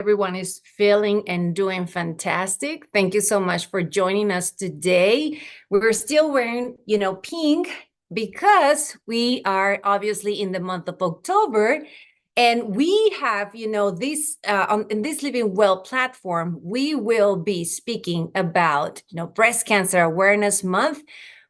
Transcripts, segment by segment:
Everyone is feeling and doing fantastic. Thank you so much for joining us today. We're still wearing, pink because we are obviously in the month of October. And we have, this in this Living Well platform, we will be speaking about, Breast Cancer Awareness Month.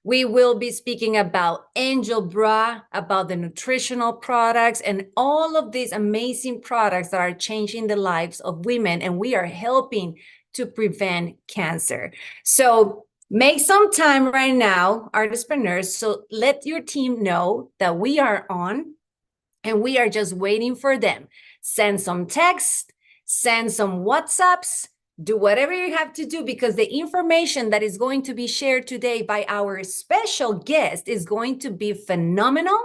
We will be speaking about Angel Bra, about the nutritional products, and all of these amazing products that are changing the lives of women, and we are helping to prevent cancer. So make some time right now, Artistpreneurs, so let your team know that we are on, and we are just waiting for them. Send some text, send some WhatsApps, do whatever you have to do, because the information that is going to be shared today by our special guest is going to be phenomenal.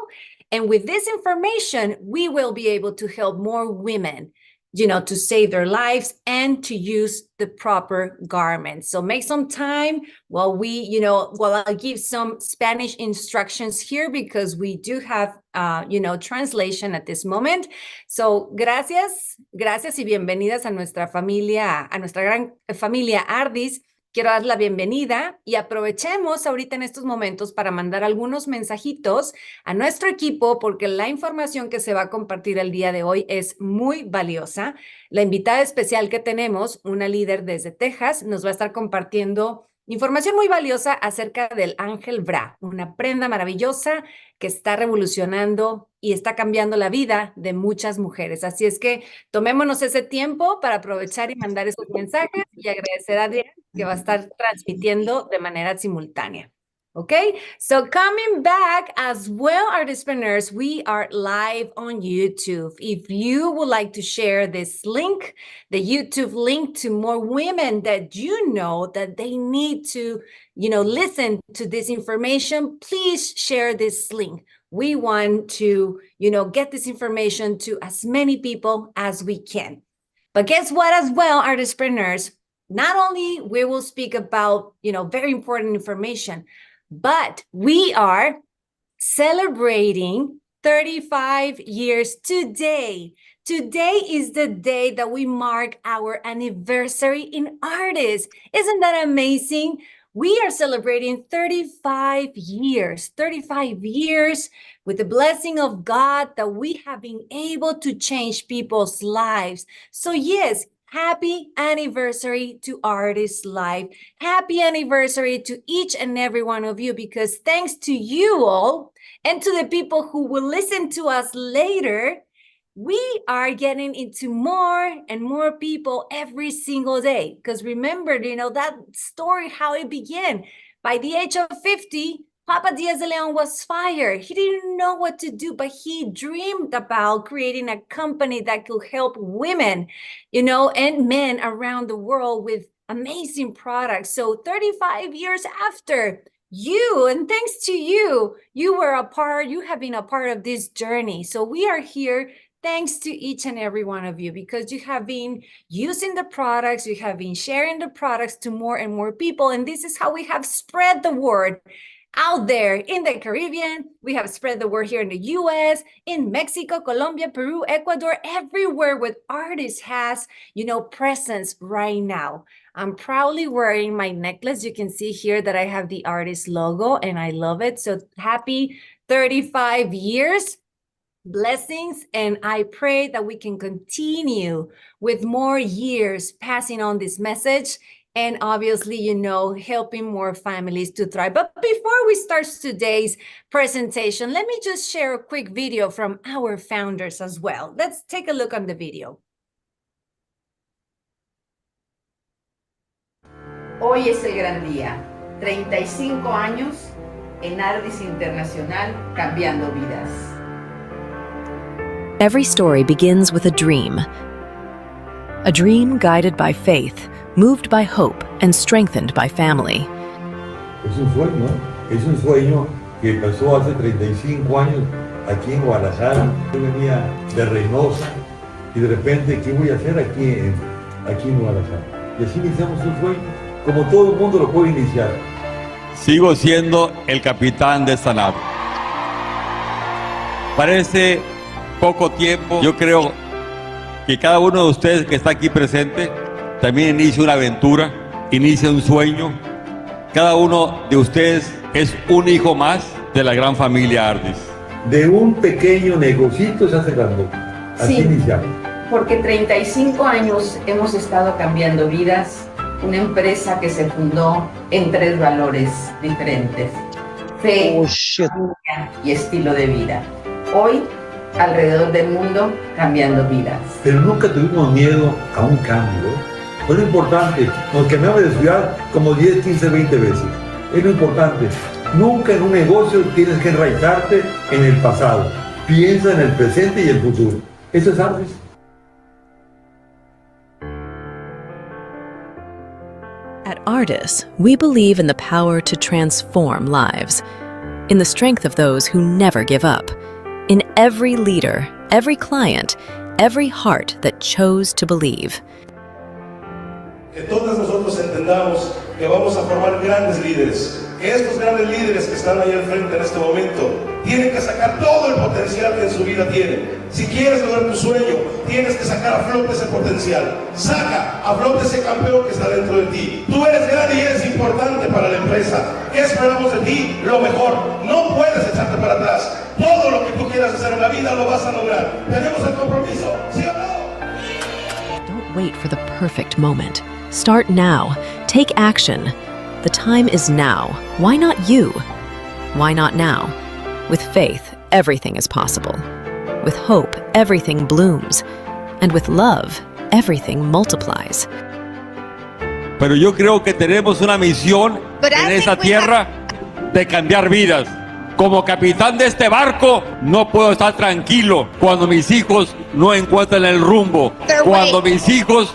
And with this information, we will be able to help more women, to save their lives and to use the proper garments. So make some time while I'll give some Spanish instructions here, because we do have, translation at this moment. So gracias y bienvenidas a nuestra familia, a nuestra gran familia Ardys. Quiero dar la bienvenida y aprovechemos ahorita en estos momentos para mandar algunos mensajitos a nuestro equipo, porque la información que se va a compartir el día de hoy es muy valiosa. La invitada especial que tenemos, una líder desde Texas, nos va a estar compartiendo información muy valiosa acerca del Ángel Bra, una prenda maravillosa que está revolucionando y está cambiando la vida de muchas mujeres. Así es que tomémonos ese tiempo para aprovechar y mandar esos mensajes, y agradecer a Díaz, que va a estar transmitiendo de manera simultánea. Okay, so coming back as well, Artistpreneurs, we are live on YouTube. If you would like to share this link, the YouTube link, to more women that you know that they need to, listen to this information, please share this link. We want to, get this information to as many people as we can. But guess what as well, Artistpreneurs? Not only we will speak about, very important information, but we are celebrating 35 years today. Today is the day that we mark our anniversary in Ardys. Isn't that amazing? We are celebrating 35 years with the blessing of God that we have been able to change people's lives. So yes, happy anniversary to ArdyssLife. Happy anniversary to each and every one of you, because thanks to you all and to the people who will listen to us later, we are getting into more and more people every single day. Because remember, that story, how it began. By the age of 50, Papa Díaz de León was fired. He didn't know what to do, but he dreamed about creating a company that could help women, and men around the world with amazing products. So 35 years after, you, and thanks to you, you have been a part of this journey. So we are here thanks to each and every one of you, because you have been using the products, you have been sharing the products to more and more people, and this is how we have spread the word out there in the Caribbean. We have spread the word here in the US, in Mexico, Colombia, Peru, Ecuador, everywhere where Ardys has, presence right now. I'm proudly wearing my necklace. You can see here that I have the Ardys logo, and I love it. So happy 35 years. Blessings, and I pray that we can continue with more years passing on this message, and obviously, helping more families to thrive. But before we start today's presentation, let me just share a quick video from our founders as well. Let's take a look on the video. Hoy es el gran día. 35 años en Ardys Internacional, cambiando vidas. Every story begins with a dream guided by faith, moved by hope, and strengthened by family. Es un sueño que pasó hace 35 años aquí en Guadalajara. Yo venía de Reynosa y de repente, ¿qué voy a hacer aquí en Guadalajara? Y así iniciamos un sueño, como todo el mundo lo puede iniciar. Sigo siendo el capitán de esta nave. Parece poco tiempo, yo creo que cada uno de ustedes que está aquí presente también inicie una aventura, inicie un sueño. Cada uno de ustedes es un hijo más de la gran familia Ardys. De un pequeño negocito se hace grande. Así Sí. iniciamos. Porque 35 años hemos estado cambiando vidas, una empresa que se fundó en 3 valores diferentes: fe, familia y estilo de vida. Hoy, alrededor del mundo, cambiando vidas. Pero nunca tuvimos miedo a un cambio. Fue lo importante. Nos cambiamos de ciudad como 10, 15, 20 veces. Es lo importante. Nunca en un negocio tienes que enraizarte en el pasado. Piensa en el presente y el futuro. Eso es Ardys. At Ardyss, we believe in the power to transform lives, in the strength of those who never give up, in every leader, every client, every heart that chose to believe. Que todos nosotros entendamos que vamos a formar grandes líderes, que estos grandes líderes que están ahí al frente en este momento tienen que sacar todo el potencial que en su vida tienen. Si quieres lograr tu sueño, tienes que sacar a flote ese potencial. Saca a flote ese campeón que está dentro de ti. Tú eres grande y eres importante para la empresa. ¿Qué esperamos de ti? Lo mejor. No puedes echarte para atrás. Todo lo que tú quieras hacer en la vida lo vas a lograr. ¿Tenemos el compromiso? ¿Sí o no? Don't wait for the perfect moment. Start now. Take action. The time is now. Why not you? Why not now? With faith, everything is possible. With hope, everything blooms. And with love, everything multiplies. Pero yo creo que tenemos una misión en esta tierra de cambiar vidas. Como capitán de este barco, no puedo estar tranquilo cuando mis hijos no encuentran el rumbo, cuando mis hijos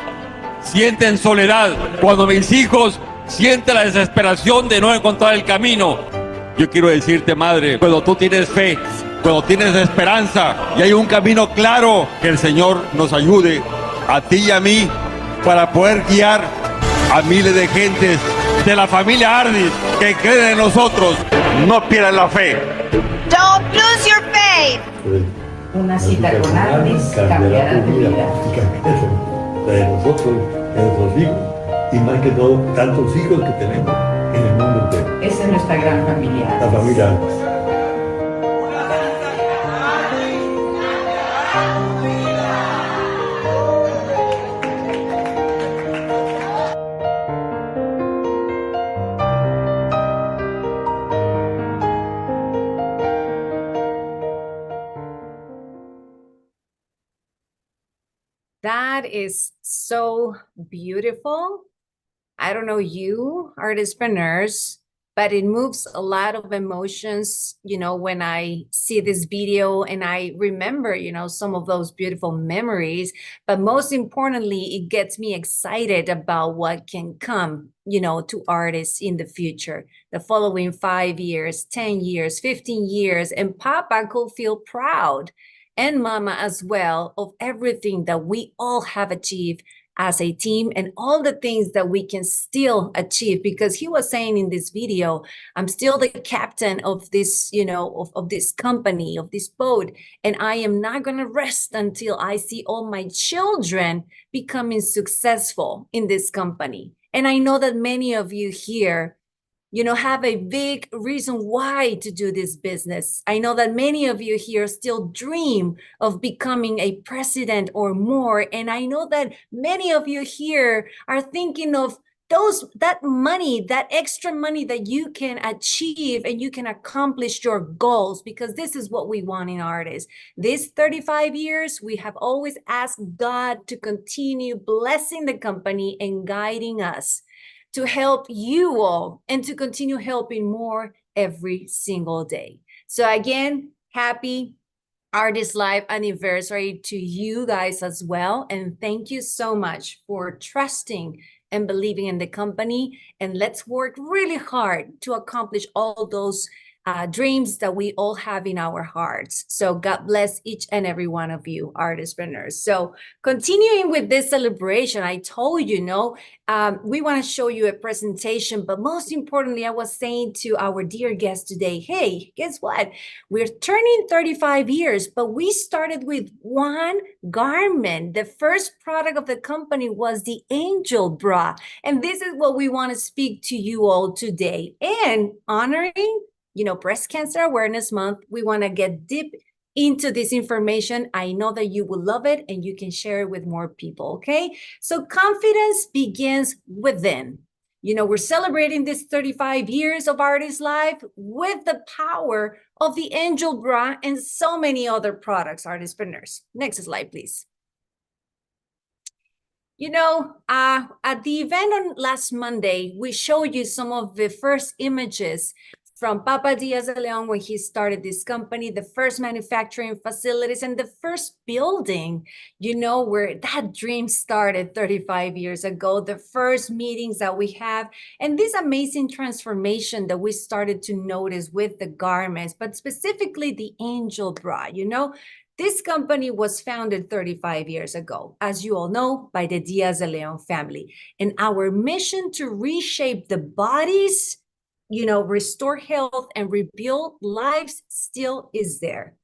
sienten soledad, cuando mis hijos sienten la desesperación de no encontrar el camino. Yo quiero decirte, madre, cuando tú tienes fe, cuando tienes esperanza y hay un camino claro, que el Señor nos ayude a ti y a mí para poder guiar a miles de gentes de la familia Ardys que creen en nosotros. No pierdan la fe. Don't lose your faith. Una cita con Ardys cambiará tu vida. Y cambiará la de nosotros, de nuestros hijos. Y más que todo, tantos hijos que tenemos en el mundo entero. Esa es nuestra gran familia. La familia Ardys. That is so beautiful. I don't know you, artistpreneurs, but it moves a lot of emotions, when I see this video and I remember, some of those beautiful memories. But most importantly, it gets me excited about what can come, to artists in the future, the following 5 years, 10 years, 15 years. And Papa could feel proud, and Mama as well, of everything that we all have achieved as a team and all the things that we can still achieve. Because he was saying in this video, I'm still the captain of this, of this company, of this boat, and I am not going to rest until I see all my children becoming successful in this company. And I know that many of you here, have a big reason why to do this business. I know that many of you here still dream of becoming a president or more. And I know that many of you here are thinking of that money, that extra money that you can achieve and you can accomplish your goals, because this is what we want in artists. These 35 years, we have always asked God to continue blessing the company and guiding us to help you all and to continue helping more every single day. So again, happy ArdyssLife anniversary to you guys as well. And thank you so much for trusting and believing in the company. And let's work really hard to accomplish all those dreams that we all have in our hearts. So God bless each and every one of you, artistpreneurs. So continuing with this celebration, I told you, we want to show you a presentation, but most importantly, I was saying to our dear guest today, hey, guess what? We're turning 35 years, but we started with one garment. The first product of the company was the Angel Bra. And this is what we want to speak to you all today. And honoring Breast Cancer Awareness Month, we want to get deep into this information. I know that you will love it and you can share it with more people, okay? So confidence begins within. We're celebrating this 35 years of ArdyssLife with the power of the Angel Bra and so many other products, artistpreneurs. Next slide, please. At the event on last Monday, we showed you some of the first images from Papa Díaz de León when he started this company, the first manufacturing facilities and the first building, where that dream started 35 years ago, the first meetings that we have, and this amazing transformation that we started to notice with the garments, but specifically the Angel Bra, This company was founded 35 years ago, as you all know, by the Díaz de León family. And our mission to reshape the bodies, restore health and rebuild lives still is there.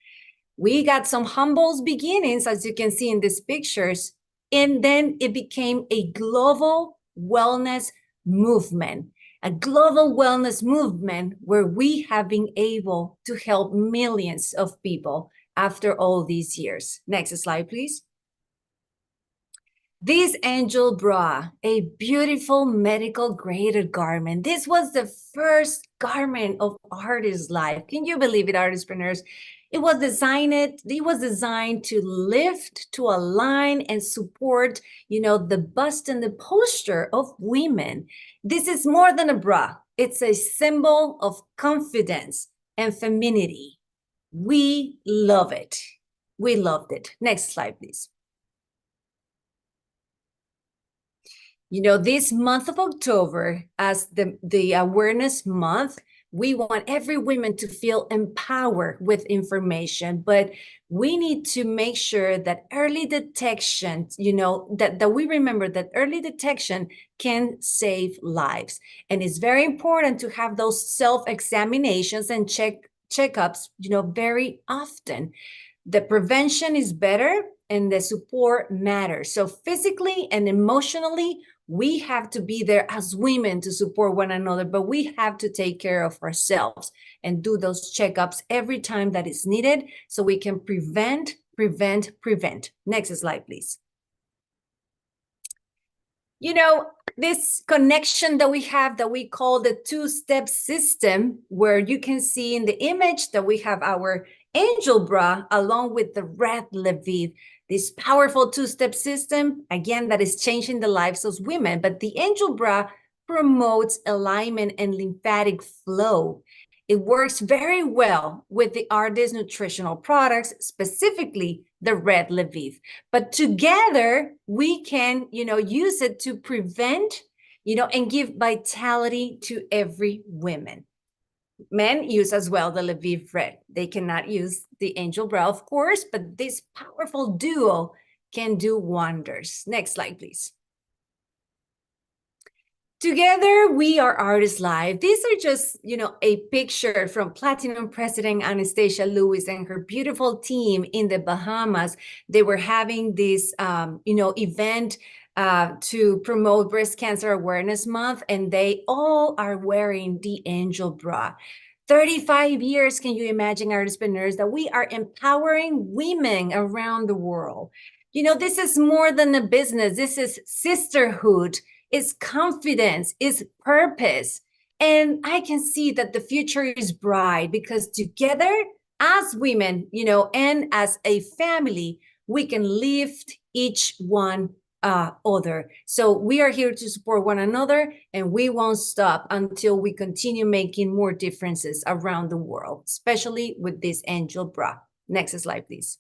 We got some humble beginnings, as you can see in these pictures, and then it became a global wellness movement. A global wellness movement where we have been able to help millions of people after all these years. Next slide, please. This Angel Bra, a beautiful medical graded garment. This was the first garment of ArdyssLife. Can you believe it, artistpreneurs? It was designed to lift, to align, and support, the bust and the posture of women. This is more than a bra. It's a symbol of confidence and femininity. We love it. We loved it. Next slide, please. This month of October, as the awareness month, we want every woman to feel empowered with information, but we need to make sure that early detection, that we remember that early detection can save lives. And it's very important to have those self-examinations and checkups, very often. The prevention is better and the support matters. So physically and emotionally, we have to be there as women to support one another, but we have to take care of ourselves and do those checkups every time that is needed so we can prevent. Next slide, please. This connection that we have that we call the two-step system, where you can see in the image that we have our Angel Bra along with the Red Lviv. This powerful two-step system, again, that is changing the lives of women. But the Angel Bra promotes alignment and lymphatic flow. It works very well with the Ardyss nutritional products, specifically the Red Lviv. But together, we can, use it to prevent, and give vitality to every woman. Men use as well the Lviv Red. They cannot use the Angel Bra, of course, but this powerful duo can do wonders. Next slide, please. Together, we are ArdyssLife. These are just, a picture from Platinum President Anastasia Lewis and her beautiful team in the Bahamas. They were having this, event to promote Breast Cancer Awareness Month, and they all are wearing the Angel Bra. 35 years, can you imagine, artistpreneurs, that we are empowering women around the world. This is more than a business. This is sisterhood. It's confidence, it's purpose. And I can see that the future is bright because together as women, and as a family, we can lift each one other. So we are here to support one another, and we won't stop until we continue making more differences around the world, especially with this Angel Bra. Next slide, please.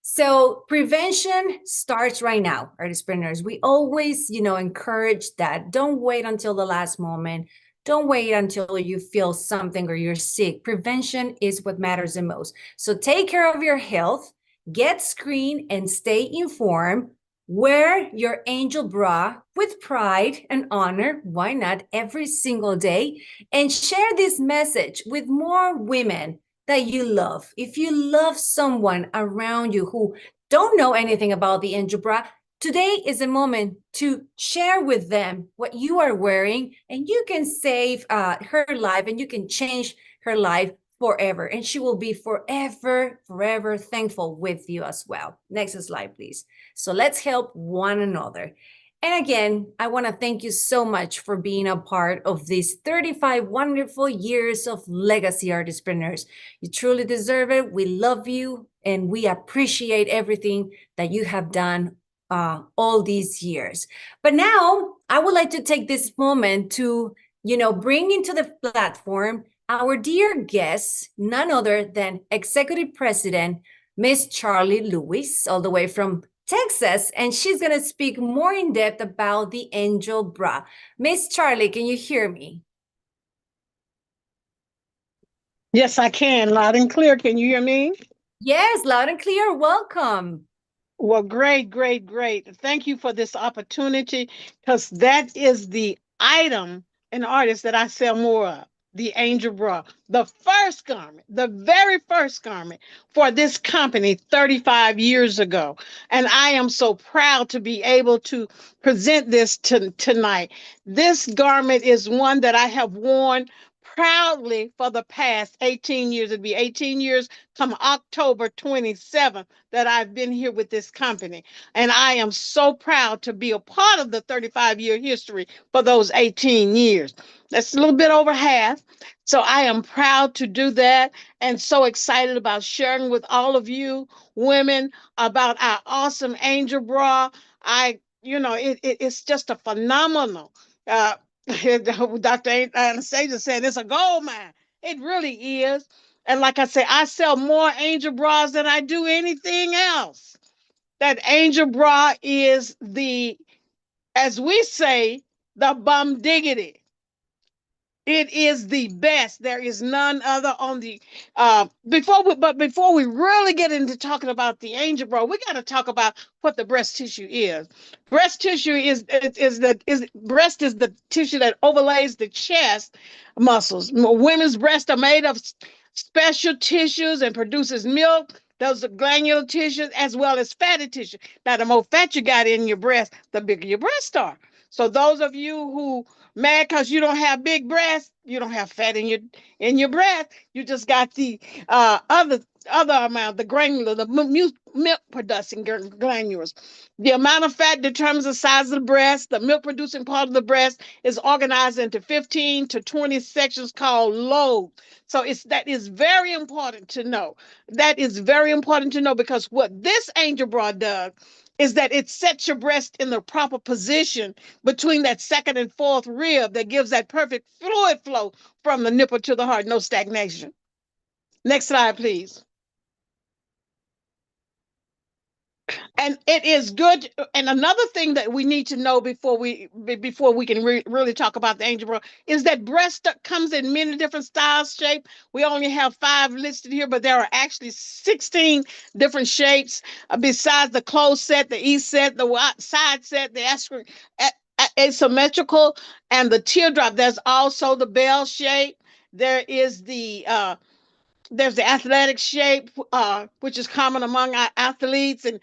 So prevention starts right now, artistpreneurs. We always, encourage that. Don't wait until the last moment. Don't wait until you feel something or you're sick. Prevention is what matters the most. So take care of your health, get screened, and stay informed. Wear your angel bra with pride and honor. Why not every single day? And share this message with more women that you love. If you love someone around you who don't know anything about the angel bra, today is a moment to share with them what you are wearing, and you can save her life and you can change her life forever. And she will be forever, forever thankful with you as well. Next slide, please. So let's help one another. And again, I want to thank you so much for being a part of these 35 wonderful years of legacy artistpreneurs. You truly deserve it. We love you and we appreciate everything that you have done all these years. But now I would like to take this moment to, bring into the platform our dear guest, none other than Executive President, Miss Charlie Lewis, all the way from Texas, and she's going to speak more in depth about the angel bra. Miss Charlie, can you hear me? Yes, I can. Loud and clear. Can you hear me? Yes, loud and clear. Welcome. Well, great, great, great. Thank you for this opportunity, because that is the item and artist that I sell more of. The angel bra, the first garment, the very first garment for this company 35 years ago. And I am so proud to be able to present this tonight. This garment is one that I have worn proudly for the past 18 years. It'd be 18 years come October 27th that I've been here with this company. And I am so proud to be a part of the 35-year history for those 18 years. That's a little bit over half. So I am proud to do that and so excited about sharing with all of you women about our awesome angel bra. It's just a phenomenal. Dr. Anastasia said it's a gold mine. It really is. And like I say, I sell more angel bras than I do anything else. That angel bra is as we say, the bum diggity. It is the best. There is none other on the before we really get into talking about the angel bra, we got to talk about what the breast tissue is. Breast tissue is the tissue that overlays the chest muscles. Women's breasts are made of special tissues and produces milk. Those are glandular tissues as well as fatty tissue. Now, the more fat you got in your breast, the bigger your breasts are. So those of you who mad because you don't have big breasts, you don't have fat in your breast, you just got the other amount, the granular, the milk producing granules. The amount of fat determines the size of the breast. The milk producing part of the breast is organized into 15 to 20 sections called lobes. So that is very important to know. That is very important to know, because what this angel bra does is that it sets your breast in the proper position between that second and fourth rib that gives that perfect fluid flow from the nipple to the heart, no stagnation. Next slide, please. And it is good. And another thing that we need to know before we can really talk about the angel bra is that breast comes in many different styles, shape. We only have 5 listed here, but there are actually 16 different shapes besides the closed set, the E set, the side set, the asymmetrical, and the teardrop. There's also the bell shape. There is there's the athletic shape, which is common among our athletes. And,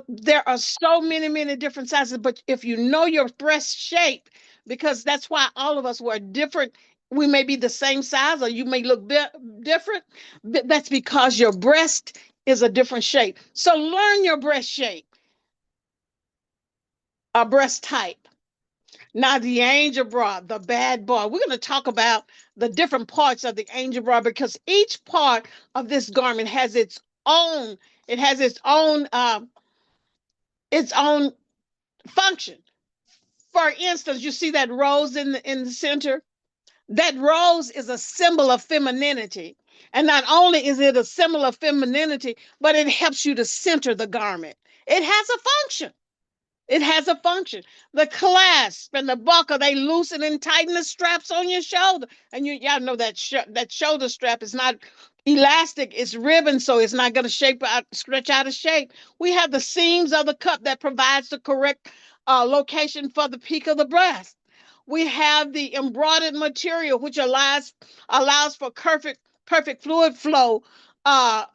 there are so many different sizes. But if you know your breast shape, because that's why all of us were different, we may be the same size or you may look different. But that's because your breast is a different shape. So learn your breast shape, a breast type. Now, the angel bra, the bad boy. We're going to talk about the different parts of the angel bra, because each part of this garment has its own. It has its own function. For instance, you see that rose in the center. That rose is a symbol of femininity, and not only is it a symbol of femininity, but it helps you to center the garment. It has a function. It has a function. The clasp and the buckle, they loosen and tighten the straps on your shoulder. And y'all know that that shoulder strap is not elastic, it's ribbon, so it's not going to stretch out of shape. We have the seams of the cup that provides the correct location for the peak of the breast. We have the embroidered material, which allows for perfect fluid flow and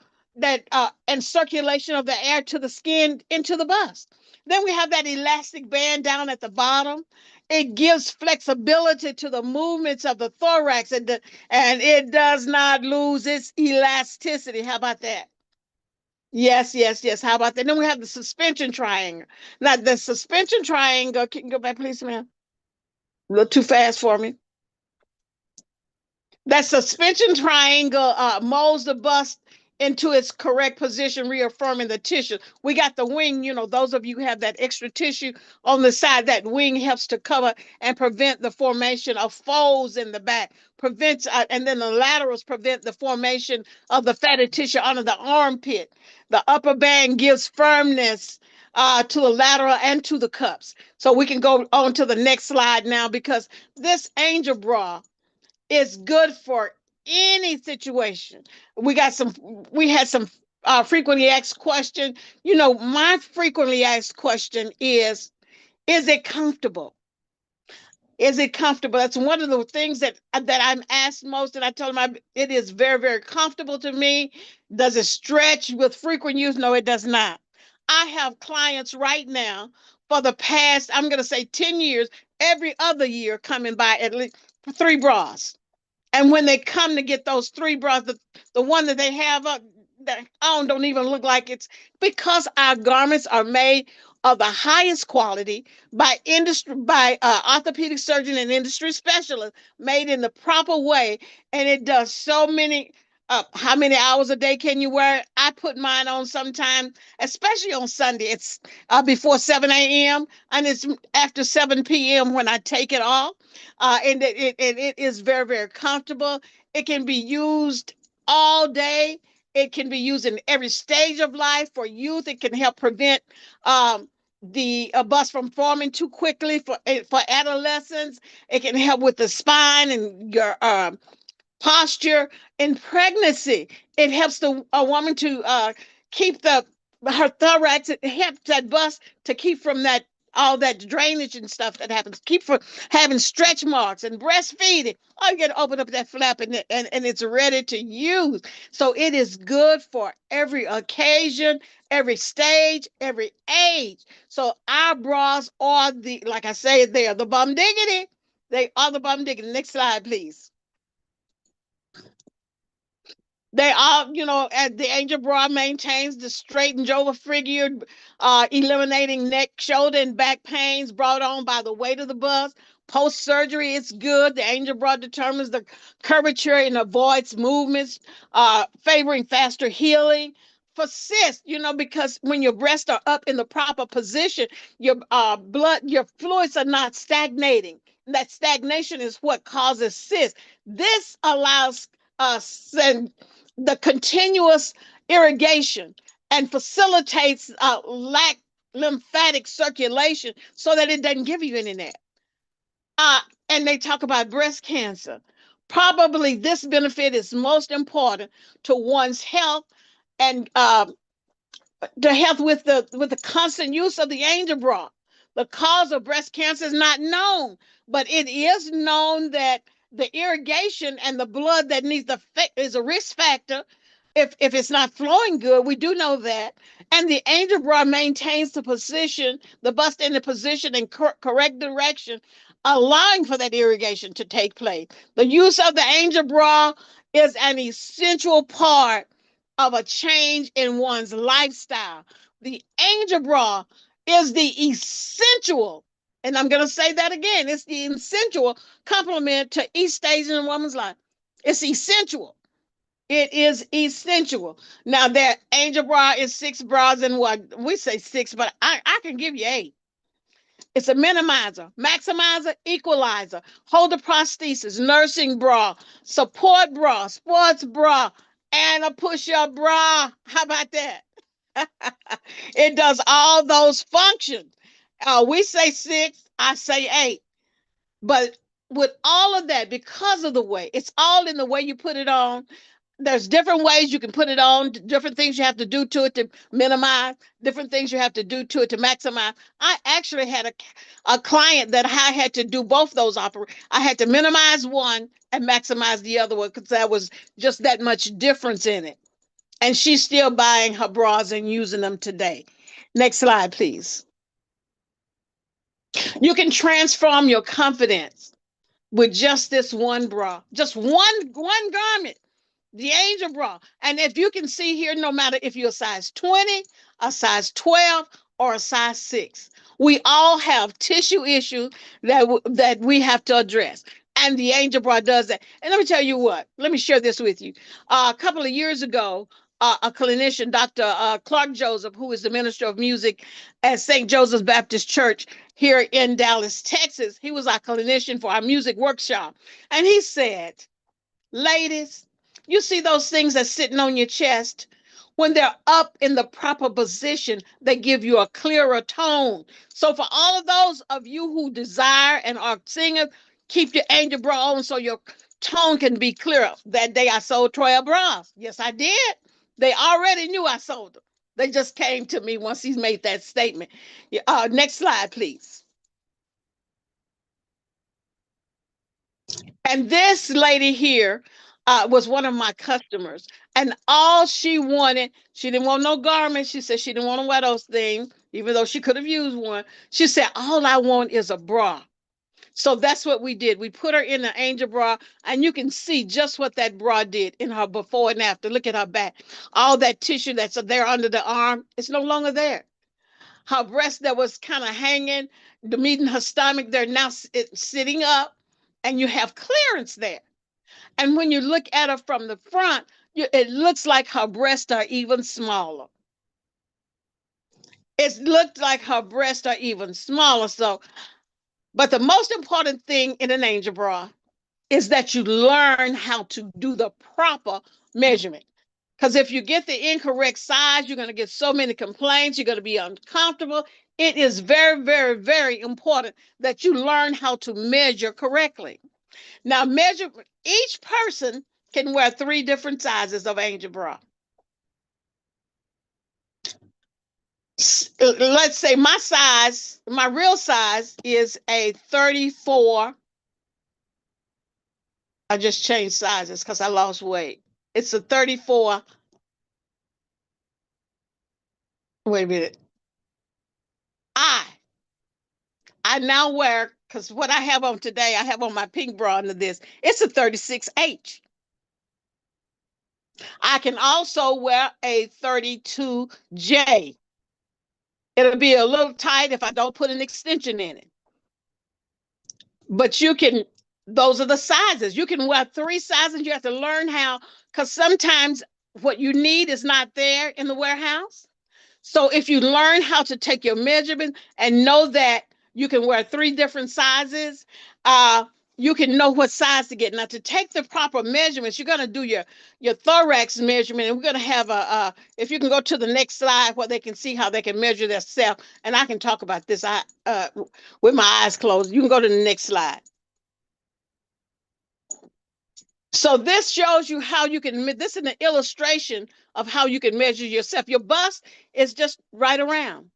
circulation of the air to the skin into the bust. Then we have that elastic band down at the bottom. It gives flexibility to the movements of the thorax, and it does not lose its elasticity. How about that? Yes, yes, yes. How about that? Then we have the suspension triangle. Now, the suspension triangle, can you go back, please, ma'am? A little too fast for me. That suspension triangle molds the bust into its correct position, reaffirming the tissue. We got the wing, those of you who have that extra tissue on the side, that wing helps to cover and prevent the formation of folds in the back, and then the laterals prevent the formation of the fatty tissue under the armpit. The upper band gives firmness to the lateral and to the cups. So we can go on to the next slide now, because this angel bra is good for any situation. We had some frequently asked question. My frequently asked question is it comfortable? Is it comfortable? That's one of the things that I'm asked most, and I tell them it is very, very comfortable to me. Does it stretch with frequent use? No, it does not. I have clients right now for the past, I'm going to say 10 years, every other year coming by at least 3 bras. And when they come to get those 3 bras, the one that they have up, that don't even look like it's, because our garments are made of the highest quality by orthopedic surgeon and industry specialists, made in the proper way, and it does so many. How many hours a day can you wear? I put mine on sometime, especially on Sunday. It's before 7 a.m. and it's after 7 p.m. when I take it off. And it is very, very comfortable. It can be used all day. It can be used in every stage of life. For youth, it can help prevent the bust from forming too quickly. For adolescents, it can help with the spine and your posture. In pregnancy, it helps a woman to keep her thorax. It helps that bust to keep from all that drainage and stuff that happens. Keep from having stretch marks. And breastfeeding, you got to open up that flap and it's ready to use. So it is good for every occasion, every stage, every age. So our bras are like I say, they are the bum diggity. They are the bum diggity. Next slide, please. They are, the angel bra maintains the straightened over figure, eliminating neck, shoulder, and back pains brought on by the weight of the bust. Post-surgery, it's good. The angel bra determines the curvature and avoids movements, favoring faster healing. For cysts, because when your breasts are up in the proper position, your fluids are not stagnating. That stagnation is what causes cysts. This allows us the continuous irrigation and facilitates lymphatic circulation so that it doesn't give you any of that. And they talk about breast cancer. Probably this benefit is most important to one's health and the health with the constant use of the angel bra. The cause of breast cancer is not known, but it is known that the irrigation and the blood that needs is a risk factor. If it's not flowing good, we do know that. And the angel bra maintains the position, the bust in the position and correct direction, allowing for that irrigation to take place. The use of the angel bra is an essential part of a change in one's lifestyle. The angel bra is the essential, and I'm going to say that again, it's the essential complement to each stage in a woman's life. It's essential. It is essential. Now, that angel bra is 6 bras and what? We say 6, but I can give you 8. It's a minimizer, maximizer, equalizer, holder prosthesis, nursing bra, support bra, sports bra, and a push-up bra. How about that? It does all those functions. We say 6, I say 8. But with all of that, because of the way, it's all in the way you put it on. There's different ways you can put it on, different things you have to do to it to minimize, different things you have to do to it to maximize. I actually had a client that I had to do both those I had to minimize one and maximize the other one because there was just that much difference in it. And she's still buying her bras and using them today. Next slide, please. You can transform your confidence with just this one bra, just one garment, the angel bra. And if you can see here, no matter if you're a size 20, a size 12, or a size 6, we all have tissue issues that we have to address. And the angel bra does that. And let me tell you what, let me share this with you. A couple of years ago, a clinician, Dr. Clark Joseph, who is the minister of music at St. Joseph's Baptist Church here in Dallas, Texas, he was our clinician for our music workshop. And he said, ladies, you see those things that's sitting on your chest? When they're up in the proper position, they give you a clearer tone. So for all of those of you who desire and are singers, keep your angel bra on so your tone can be clearer. That day I sold 12 bras. Yes, I did. They already knew I sold them. They just came to me once he's made that statement. Next slide, please. And this lady here was one of my customers. And all she wanted, she didn't want no garment. She said she didn't want to wear those things, even though she could have used one. She said, all I want is a bra. So that's what we did. We put her in the angel bra, and you can see just what that bra did in her before and after. Look at her back. All that tissue that's there under the arm, it's no longer there. Her breast that was kind of hanging, meeting her stomach, they're now sitting up, and you have clearance there. And when you look at her from the front, it looks like her breasts are even smaller. It looked like her breasts are even smaller. So, but the most important thing in an angel bra is that you learn how to do the proper measurement. Because if you get the incorrect size, you're going to get so many complaints. You're going to be uncomfortable. It is very, very, very important that you learn how to measure correctly. Now, each person can wear 3 different sizes of angel bra. Let's say my real size is a 34. I just changed sizes because I lost weight. It's a 34. Wait a minute. I now wear, because what I have on today, I have on my pink bra under this. It's a 36H. I can also wear a 32J. It'll be a little tight if I don't put an extension in it. But those are the sizes. You can wear 3 sizes. You have to learn how, because sometimes what you need is not there in the warehouse. So if you learn how to take your measurement and know that you can wear 3 different sizes, you can know what size to get. Now, to take the proper measurements, you're going to do your thorax measurement. And we're going to have if you can go to the next slide where they can see how they can measure themselves. And I can talk about this with my eyes closed. You can go to the next slide. So this shows you how you can, this is an illustration of how you can measure yourself. Your bust is just right around.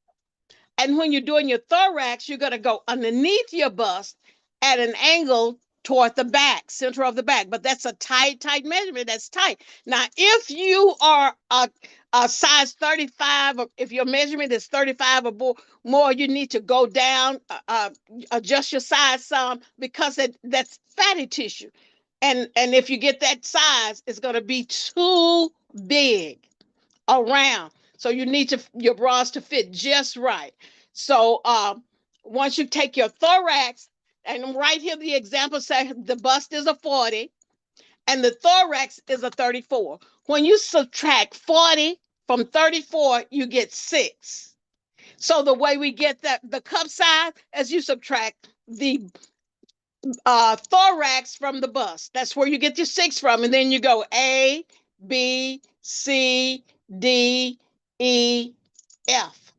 And when you're doing your thorax, you're going to go underneath your bust at an angle toward the back, center of the back. But that's a tight measurement. That's tight. Now, if you are a size 35, or if your measurement is 35 or more, you need to go down, adjust your size some, because that's fatty tissue. And if you get that size, it's going to be too big around. So you need your bras to fit just right. So once you take your thorax, and right here the example says the bust is a 40 and the thorax is a 34. When you subtract 40 from 34, you get 6. So the way we get the cup size is you subtract the thorax from the bust. That's where you get your 6 from. And then you go A, B, C, D, E, F.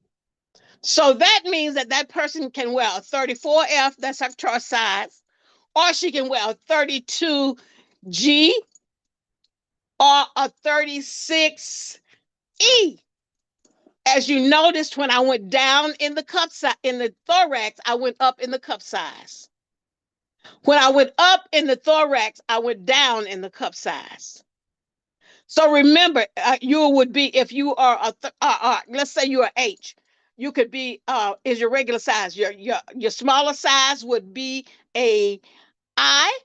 So that means that that person can wear a 34F, that's her trust size, or she can wear a 32G or a 36E. As you noticed, when I went down in the cup size, in the thorax, I went up in the cup size. When I went up in the thorax, I went down in the cup size. So remember, you would be, if you are let's say you're H, you could be is your regular size. Your smaller size would be a I,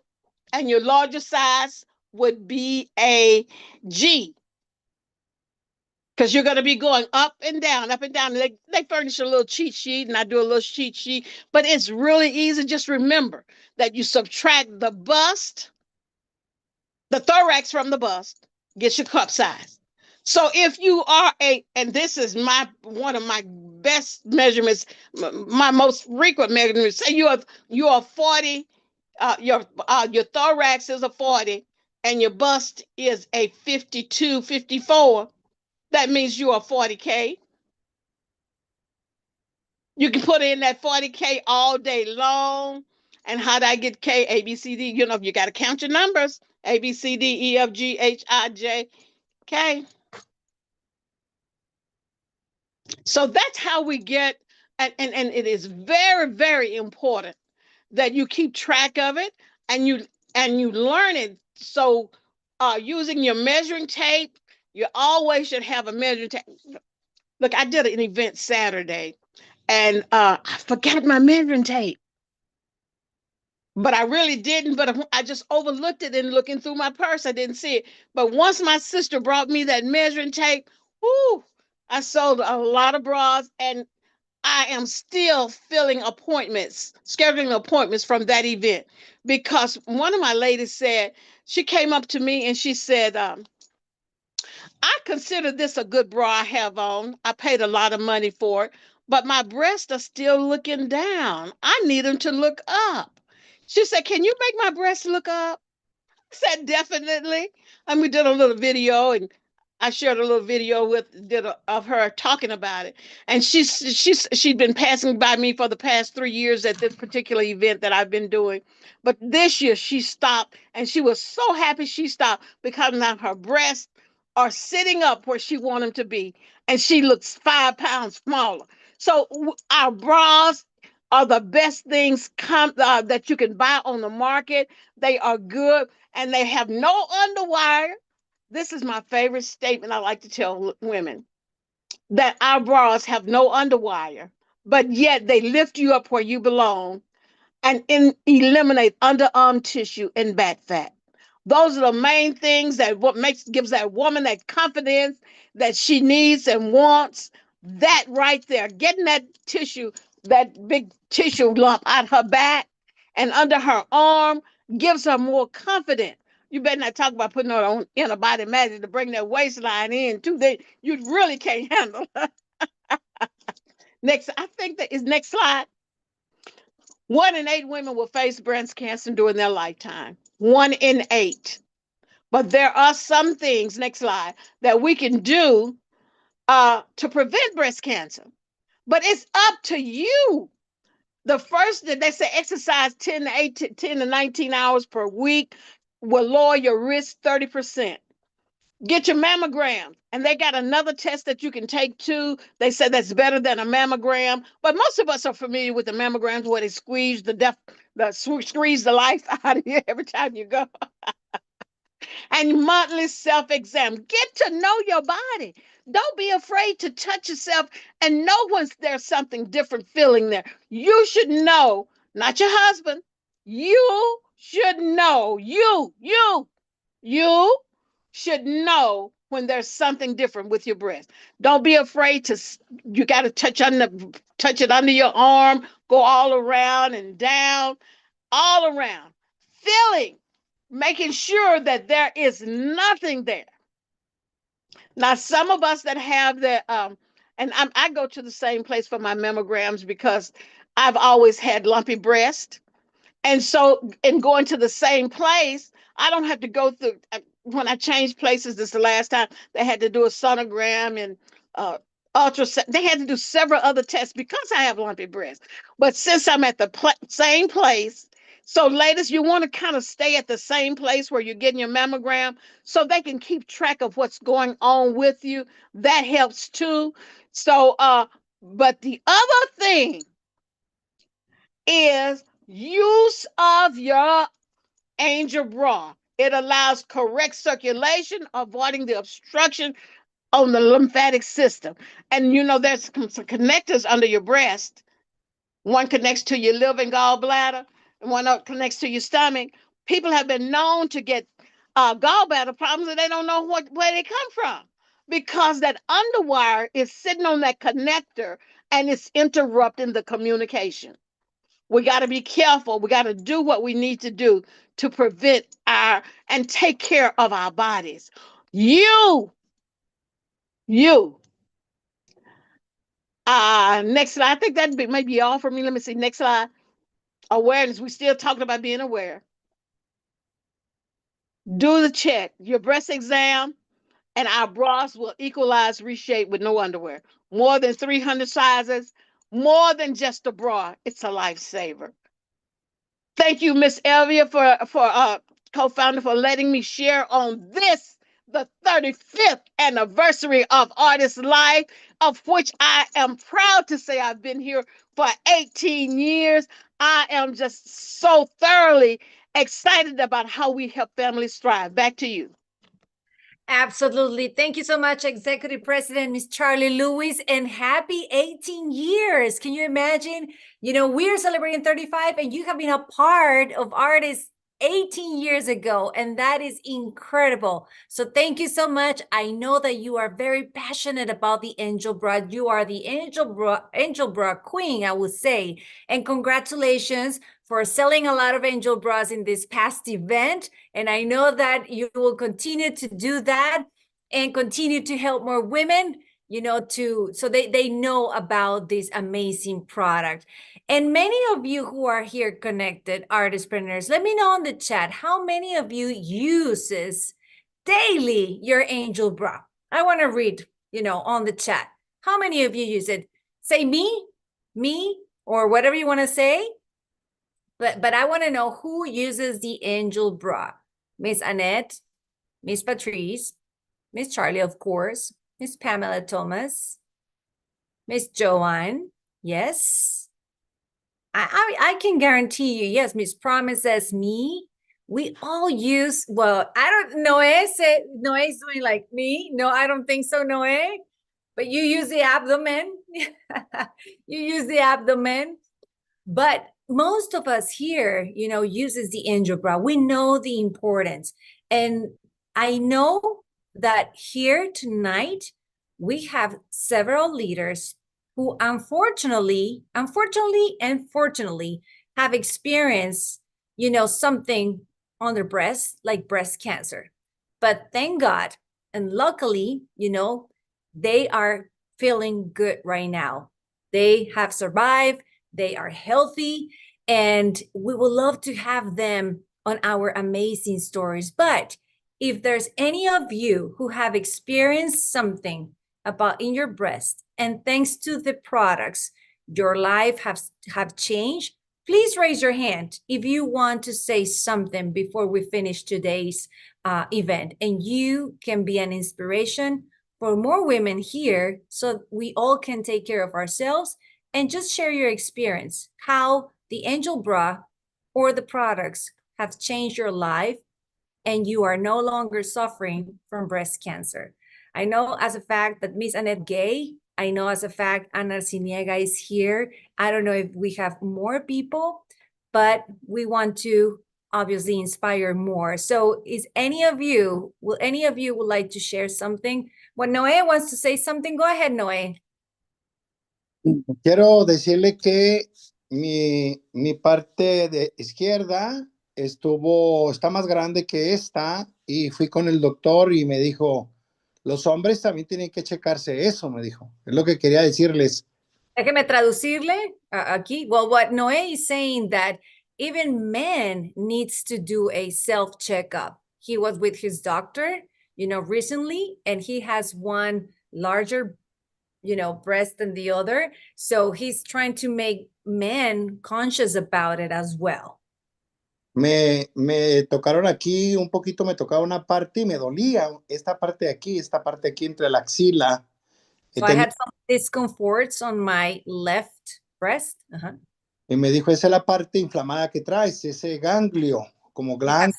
and your larger size would be a G. Because you're going to be going up and down, up and down. They furnish a little cheat sheet, and I do a little cheat sheet, but it's really easy. Just remember that you subtract the bust, the thorax from the bust, gets your cup size. So if you are and this is one of my best measurements, my most frequent measurements. Say you are 40, your thorax is a 40, and your bust is a 52, 54. That means you are 40K. You can put in that 40K all day long. And how do I get K, A, B, C, D? You know, you got to count your numbers. A, B, C, D, E, F, G, H, I, J, K. So that's how we get, and it is very, very important that you keep track of it and you learn it. So using your measuring tape, you always should have a measuring tape. Look, I did an event Saturday, and I forgot my measuring tape. But I really didn't, but I just overlooked it and looking through my purse, I didn't see it. But once my sister brought me that measuring tape, whoo, I sold a lot of bras, and I am still scheduling appointments from that event, because one of my ladies said, she came up to me and she said, I consider this a good bra I have on. I paid a lot of money for it, but my breasts are still looking down. I need them to look up. She said, can you make my breasts look up? I said, definitely. And we did a little video, and I shared a little video of her talking about it. And she'd been passing by me for the past 3 years at this particular event that I've been doing. But this year she stopped, and she was so happy she stopped, because now her breasts are sitting up where she wants them to be, and she looks 5 pounds smaller. So our bras are the best things that you can buy on the market. They are good, and they have no underwire. This is my favorite statement I like to tell women, that our bras have no underwire, but yet they lift you up where you belong and eliminate underarm tissue and back fat. Those are the main things that gives that woman that confidence that she needs and wants. That right there, getting that tissue, that big tissue lump out her back and under her arm, gives her more confidence. You better not talk about putting on inner body magic to bring that waistline in too. You really can't handle. Next, I think that is next slide. 1 in 8 women will face breast cancer during their lifetime. 1 in 8. But there are some things, next slide, that we can do to prevent breast cancer. But it's up to you. The first, they say exercise 10 to 19 hours per week will lower your risk 30%. Get your mammogram, and they got another test that you can take too. They said that's better than a mammogram, but most of us are familiar with the mammograms where they squeeze squeeze the life out of you every time you go. And monthly self-exam. Get to know your body. Don't be afraid to touch yourself and know when there's something different feeling there. You should know, not your husband. You should know. You should know when there's something different with your breast. Don't be afraid you got to touch it under your arm, go all around and down, all around. Feeling, making sure that there is nothing there. Now, some of us that have I go to the same place for my mammograms because I've always had lumpy breast. And so, in going to the same place, I don't have to go through. When I changed places, this the last time they had to do a sonogram in ultrasound. They had to do several other tests because I have lumpy breast. But since I'm at the same place, so ladies, you want to kind of stay at the same place where you're getting your mammogram so they can keep track of what's going on with you. That helps too. So, but the other thing is use of your Angel Bra. It allows correct circulation, avoiding the obstruction on the lymphatic system. And you know, there's some connectors under your breast. One connects to your liver and gallbladder, and one connects to your stomach. People have been known to get gallbladder problems and they don't know where they come from because that underwire is sitting on that connector and it's interrupting the communication. We got to be careful. We got to do what we need to do to prevent and take care of our bodies. You. Next slide. I think that may be all for me. Let me see. Next slide. Awareness. We're still talking about being aware. Do the check. Your breast exam and our bras will equalize, reshape with no underwear. More than 300 sizes. More than just a bra. It's a lifesaver. Thank you, Miss Elvia, for co-founder, for letting me share on this, the 35th anniversary of ArdyssLife, of which I am proud to say I've been here for 18 years. I am just so thoroughly excited about how we help families thrive. Back to you. Absolutely. Thank you so much, Executive President, Ms. Charlie Lewis, and happy 18 years. Can you imagine? You know, we're celebrating 35 and you have been a part of Ardyss 18 years ago, and that is incredible. So thank you so much. I know that you are very passionate about the Angel Bra. You are the Angel Bra queen, I would say. And congratulations for selling a lot of Angel Bras in this past event. And I know that you will continue to do that and continue to help more women, you know, so they know about this amazing product. And many of you who are here connected, Artistpreneurs, let me know in the chat, how many of you uses daily your Angel Bra? I want to read, you know, on the chat. How many of you use it? Say me, or whatever you want to say. But I want to know who uses the Angel Bra. Miss Annette, Miss Patrice, Miss Charlie, of course, Miss Pamela Thomas, Miss Joanne, yes. I can guarantee you, yes, Miss Promise says me. We all use, well, I don't, Noé's doing like me. No, I don't think so, Noé. But you use the abdomen. You use the abdomen. But most of us here, you know, uses the Angel Bra. We know the importance. And I know that here tonight, we have several leaders who unfortunately, have experienced, you know, something on their breast, like breast cancer. But thank God, and luckily, you know, they are feeling good right now. They have survived. They are healthy, and we would love to have them on our amazing stories. But if there's any of you who have experienced something about in your breast, and thanks to the products, your life have changed, please raise your hand if you want to say something before we finish today's event. And you can be an inspiration for more women here, so we all can take care of ourselves. And just share your experience, how the Angel Bra or the products have changed your life and you are no longer suffering from breast cancer. I know as a fact that Miss Annette Gay, I know as a fact Ana Arciniega is here. I don't know if we have more people, but we want to obviously inspire more. So will any of you would like to share something? When Noé wants to say something, go ahead, Noé. Quiero decirle que mi parte de izquierda está más grande que esta, y fui con el doctor y me dijo, los hombres también tienen que checarse eso, me dijo. Es lo que quería decirles. Déjeme traducirle aquí. Well, what Noé is saying, that even men needs to do a self-checkup. He was with his doctor, you know, recently, and he has one larger, breast than the other. So he's trying to make men conscious about it as well. Me tocaron aquí, un poquito me tocaba una parte y me dolía esta parte de aquí entre la axila. So I had some discomforts on my left breast. Y me dijo, esa es la parte inflamada que traes, ese ganglio, como glande.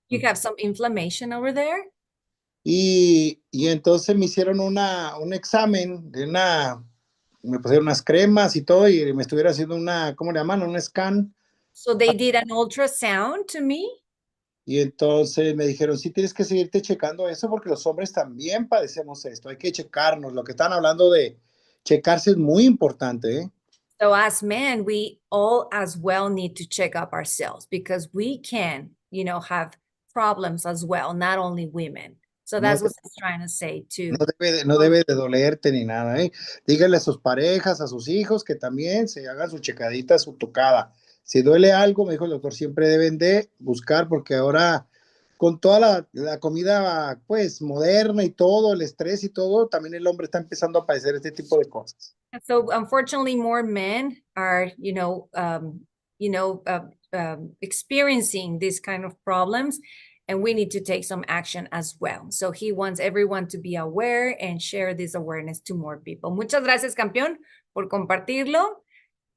You have some inflammation over there? Y entonces me hicieron un examen me pusieron unas cremas y todo, y me estuvieron haciendo ¿cómo le llaman? Un scan. So they did an ultrasound to me. Y entonces me dijeron, sí, tienes que seguirte checando eso porque los hombres también padecemos esto, hay que checarnos. Lo que están hablando de checarse es muy importante, ¿eh? So as men, we all as well need to check up ourselves because we can, have problems as well, not only women. So that's what I'm trying to say too. No debe de dolerte ni nada, ¿eh? Díganle a sus parejas, a sus hijos que también se hagan su checadita, su tocada. Si duele algo, me dijo el doctor, siempre deben de buscar porque ahora con toda la comida pues moderna y todo, el estrés y todo, también el hombre está empezando a padecer este tipo de cosas. So unfortunately, more men are, experiencing these kind of problems, and we need to take some action as well. So he wants everyone to be aware and share this awareness to more people. Muchas gracias, campeón, por compartirlo.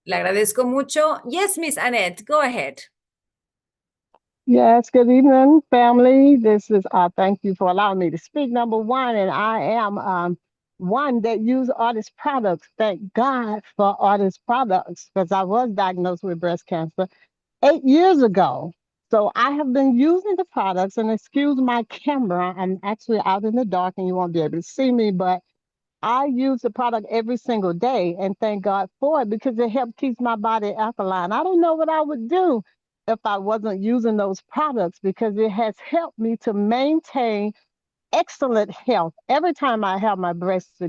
Le agradezco mucho. Yes, Miss Annette, go ahead. Yes, good evening, family. This is thank you for allowing me to speak. Number one, and I am one that use Ardyss products. Thank God for Ardyss products because I was diagnosed with breast cancer 8 years ago. So I have been using the products, and excuse my camera, I'm actually out in the dark and you won't be able to see me, but I use the product every single day and thank God for it because it helps keep my body alkaline. I don't know what I would do if I wasn't using those products because it has helped me to maintain excellent health. Every time I have my breast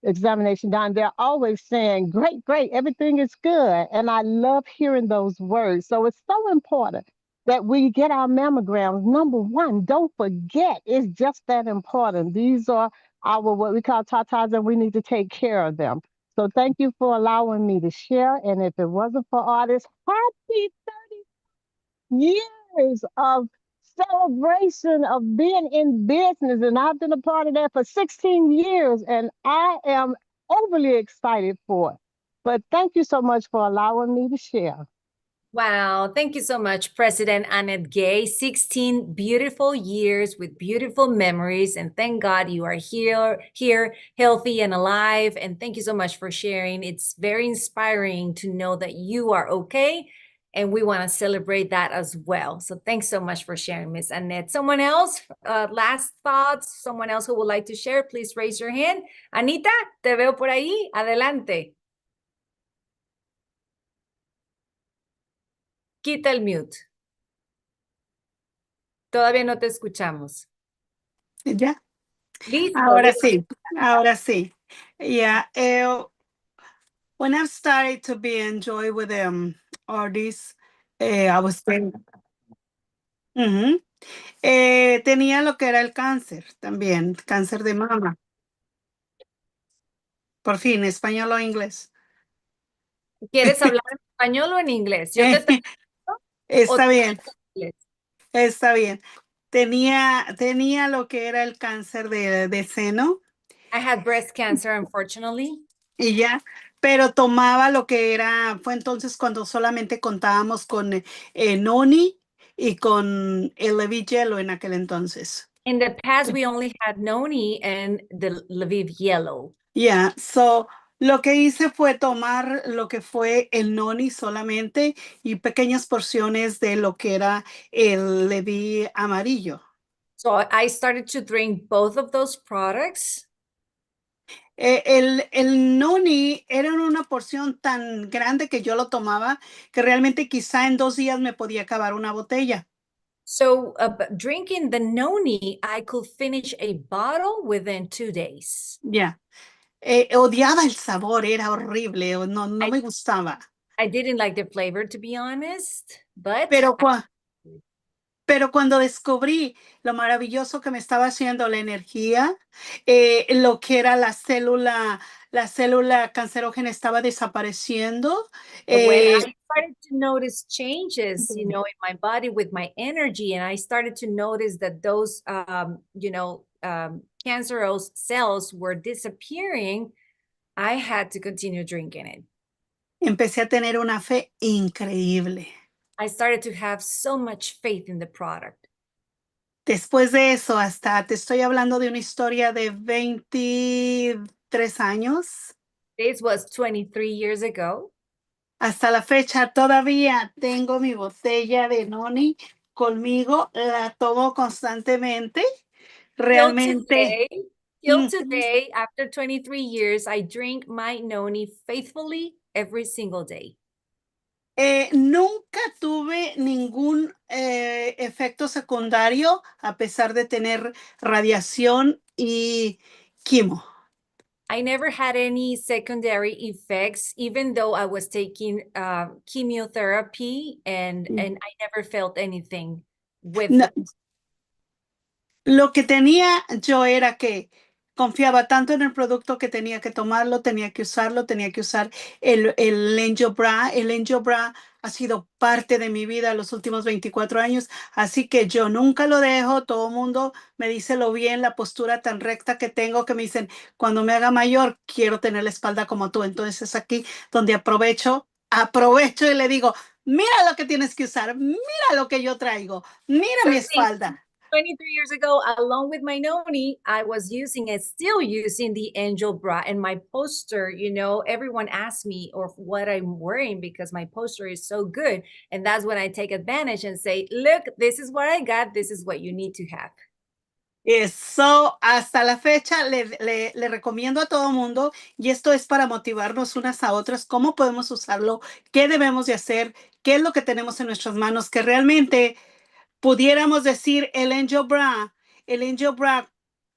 examination done, they're always saying, great, great, everything is good. And I love hearing those words. So it's so important that we get our mammograms. Number one, don't forget, it's just that important. These are our what we call tatas, and we need to take care of them. So thank you for allowing me to share. And if it wasn't for Ardyss, happy 30 years of celebration of being in business. And I've been a part of that for 16 years, and I am overly excited for it. But thank you so much for allowing me to share. Wow, thank you so much, President Annette Gay. 16 beautiful years with beautiful memories, and thank God you are here, healthy and alive. And thank you so much for sharing. It's very inspiring to know that you are okay, and we want to celebrate that as well. So thanks so much for sharing, Miss Annette. Someone else, last thoughts, someone else who would like to share, please raise your hand. Anita, te veo por ahí. Adelante. Quita el mute. Todavía no te escuchamos. ¿Ya? Listo. Ahora sí, ahora sí. Yeah. When I started to be enjoy with Ardyss, I was saying, tenía lo que era el cáncer también, cáncer de mama. Por fin, español o inglés. ¿Quieres hablar en español o en inglés? Yo te Está bien. Está bien. Tenía lo que era el cáncer de seno. I had breast cancer, unfortunately. Y ya, pero tomaba lo que era, fue entonces cuando solamente contábamos con Noni y con el Elvia en aquel entonces. In the past, we only had Noni and the Lviv Yellow. Yeah, so lo que hice fue tomar lo que fue el Noni solamente y pequeñas porciones de lo que era el Lviv amarillo. So I started to drink both of those products. El Noni era una porción tan grande que yo lo tomaba que realmente quizá en 2 días me podía acabar una botella. So drinking the Noni, I could finish a bottle within 2 days. Yeah. Odiaba el sabor, era horrible, no me gustaba. I didn't like the flavor, to be honest, but... Pero cuando descubrí lo maravilloso que me estaba haciendo la energía, lo que era la célula cancerógena estaba desapareciendo. When I started to notice changes, in my body with my energy, and I started to notice that those, cancerous cells were disappearing, I had to continue drinking it. Empecé a tener una fe increíble. I started to have so much faith in the product. Después de eso, te estoy hablando de una historia de 23 años. This was 23 years ago. Hasta la fecha todavía tengo mi botella de noni conmigo, la tomo constantemente. Realmente. Till today, after 23 years, I drink my noni faithfully every single day. Nunca tuve ningún efecto secundario a pesar de tener radiación y quimo. I never had any secondary effects, even though I was taking chemotherapy, and I never felt anything with No. Lo que tenía yo era que confiaba tanto en el producto que tenía que tomarlo, tenía que usarlo, tenía que usar el Bra. El Bra ha sido parte de mi vida los últimos 24 años, así que yo nunca lo dejo. Todo el mundo me dice lo bien, la postura tan recta que tengo, que me dicen, cuando me haga mayor, quiero tener la espalda como tú. Entonces es aquí donde aprovecho y le digo, mira lo que tienes que usar, mira lo que yo traigo, mira mi espalda. 23 years ago, along with my noni, I was using and still using the Angel Bra. And my poster, everyone asks me or what I'm wearing because my poster is so good. And that's when I take advantage and say, look, this is what I got. This is what you need to have. Eso, hasta la fecha le recomiendo a todo mundo, y esto es para motivarnos unas a otras, cómo podemos usarlo, qué debemos de hacer, qué es lo que tenemos en nuestras manos, que realmente pudiéramos decir el Angel Bra,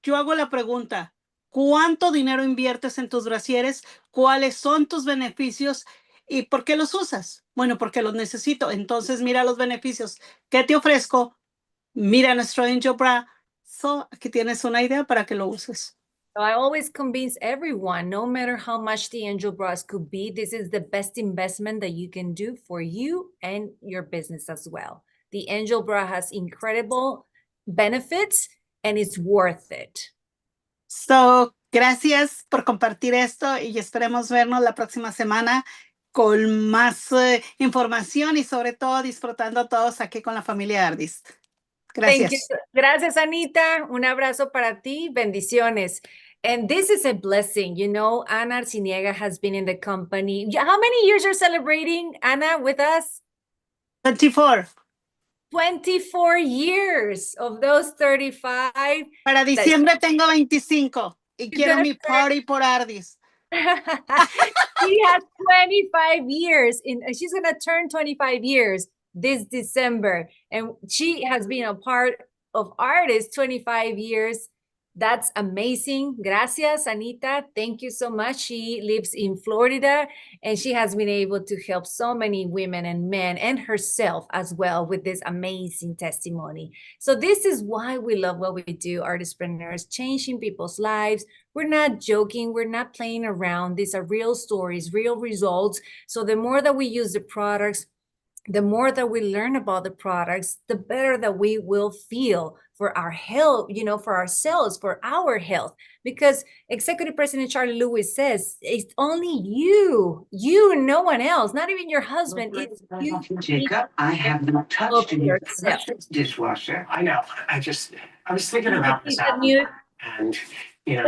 yo hago la pregunta, ¿cuánto dinero inviertes en tus brasieres? ¿Cuáles son tus beneficios? ¿Y por qué los usas? Bueno, porque los necesito. Entonces mira los beneficios. ¿Qué te ofrezco? Mira nuestro Angel Bra. Aquí tienes una idea para que lo uses. So I always convince everyone, no matter how much the Angel Bras could be, this is the best investment that you can do for you and your business as well. The Angel Bra has incredible benefits and it's worth it. So, gracias por compartir esto y esperemos vernos la próxima semana con más información y sobre todo disfrutando todos aquí con la familia Ardys. Gracias. Thank you. Gracias, Anita. Un abrazo para ti. Bendiciones. And this is a blessing. Ana Arciniega has been in the company. How many years are celebrating, Ana, with us? 24. 24 years of those 35. Para diciembre tengo 25 y quiero mi party por Ardys. She has 25 years. She's going to turn 25 years this December. And she has been a part of Ardyss 25 years. That's amazing. Gracias, Anita. Thank you so much. She lives in Florida, and she has been able to help so many women and men and herself as well with this amazing testimony. So this is why we love what we do, Artistpreneurs, changing people's lives. We're not joking. We're not playing around. These are real stories, real results. So the more that we use the products, the more that we learn about the products, the better that we will feel for our health, for ourselves, for our health. Because Executive President Charlie Lewis says, it's only you, no one else, not even your husband. It's you. Jacob, I have not touched your dishwasher. I know. I was thinking about this album. And,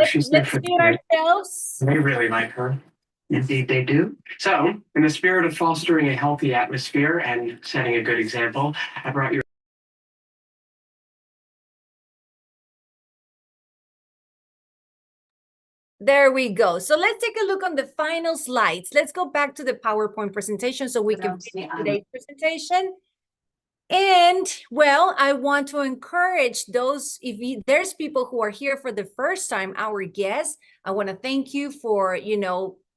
she's been for ourselves. They really like her. Indeed, they do. So, in the spirit of fostering a healthy atmosphere and setting a good example, I brought you. There we go. So let's take a look on the final slides. Let's go back to the PowerPoint presentation so we can finish today's presentation. And, well, I want to encourage those, there's people who are here for the first time, our guests, I want to thank you for,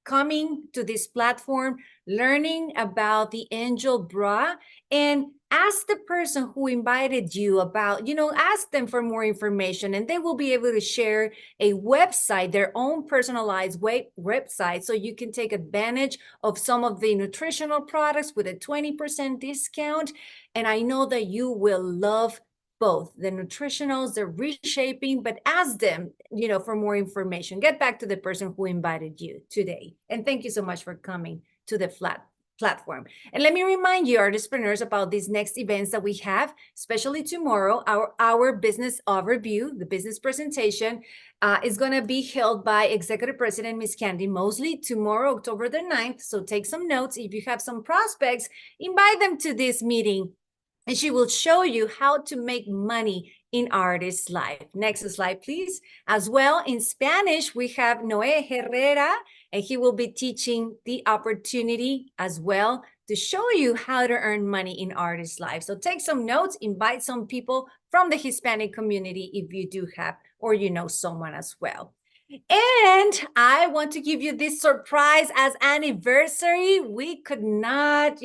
coming to this platform, learning about the Angel Bra, and ask the person who invited you about, ask them for more information, and they will be able to share a website, their own personalized website, so you can take advantage of some of the nutritional products with a 20% discount. And I know that you will love both the nutritionals, the reshaping, but ask them, for more information. Get back to the person who invited you today. And thank you so much for coming to the platform. And let me remind you, artistpreneurs, about these next events that we have, especially tomorrow. Our business overview, the business presentation, is going to be held by Executive President Miss Candy Mosley tomorrow, October the 9th. So take some notes. If you have some prospects, invite them to this meeting, and she will show you how to make money in ArdyssLife. Next slide, please. As well, in Spanish, we have Noé Herrera, and he will be teaching the opportunity as well to show you how to earn money in ArdyssLife. So take some notes, invite some people from the Hispanic community if you do have, or someone as well. And I want to give you this surprise as anniversary. We could not,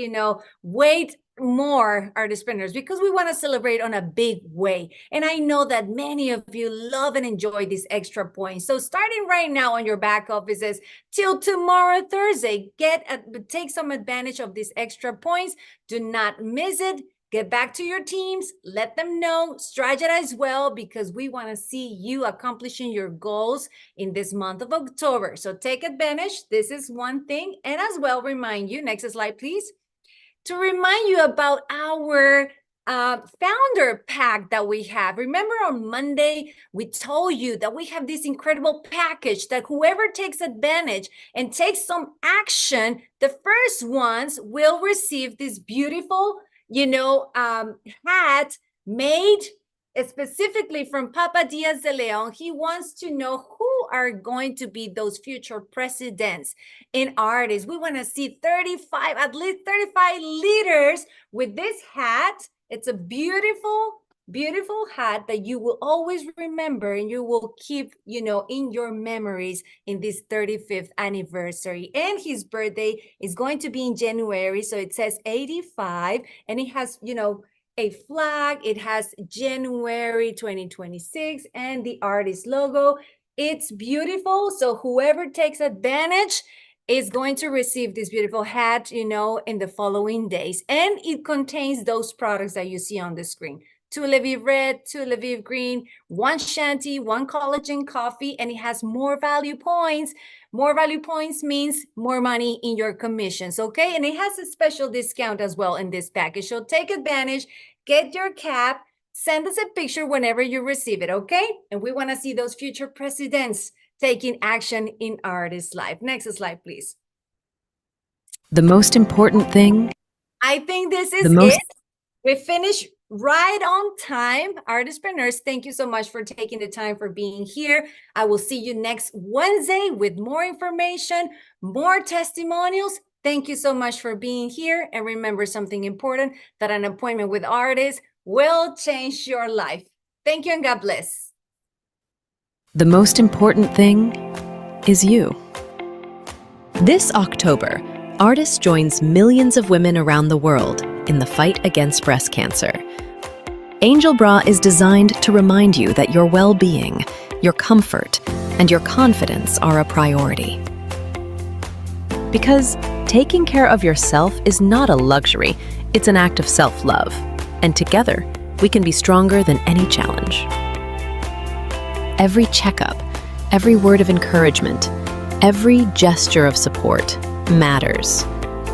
wait more, artistpreneurs, because we want to celebrate on a big way. And I know that many of you love and enjoy these extra points. So starting right now on your back offices till tomorrow, Thursday, take some advantage of these extra points. Do not miss it. Get back to your teams, let them know, strategize well, because we want to see you accomplishing your goals in this month of October. So take advantage. This is one thing. And as well, remind you, next slide, please, to remind you about our founder pack that we have. Remember on Monday, we told you that we have this incredible package that whoever takes advantage and takes some action, the first ones will receive this beautiful hat made specifically from Papa Díaz de León. He wants to know who are going to be those future presidents in Ardyss. We want to see at least 35 leaders with this hat. It's a beautiful, beautiful hat that you will always remember, and you will keep, in your memories in this 35th anniversary. And his birthday is going to be in January. So it says 85, and it has, a flag. It has January 2026 and the Ardyss logo. It's beautiful. So whoever takes advantage is going to receive this beautiful hat, in the following days. And it contains those products that you see on the screen. 2 Lviv red, 2 Lviv green, 1 shanty, 1 collagen coffee, and it has more value points. More value points means more money in your commissions, okay? And it has a special discount as well in this package. So take advantage, get your cap, send us a picture whenever you receive it, okay? And we want to see those future presidents taking action in ArdyssLife. Next slide, please. The most important thing? I think this is it. We finished right on time. Artistpreneurs, thank you so much for taking the time for being here. I will see you next Wednesday with more information, more testimonials. Thank you so much for being here. And remember something important, that an appointment with Ardyss will change your life. Thank you and God bless. The most important thing is you. This October, Ardyss joins millions of women around the world in the fight against breast cancer. Angel Bra is designed to remind you that your well-being, your comfort, and your confidence are a priority. Because taking care of yourself is not a luxury, it's an act of self-love. And together, we can be stronger than any challenge. Every checkup, every word of encouragement, every gesture of support matters.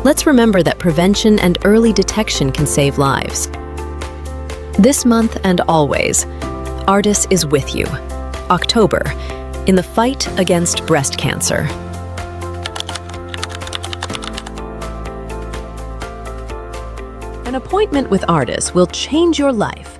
Let's remember that prevention and early detection can save lives. This month and always, Ardyss is with you. October, in the fight against breast cancer. An appointment with Ardyss will change your life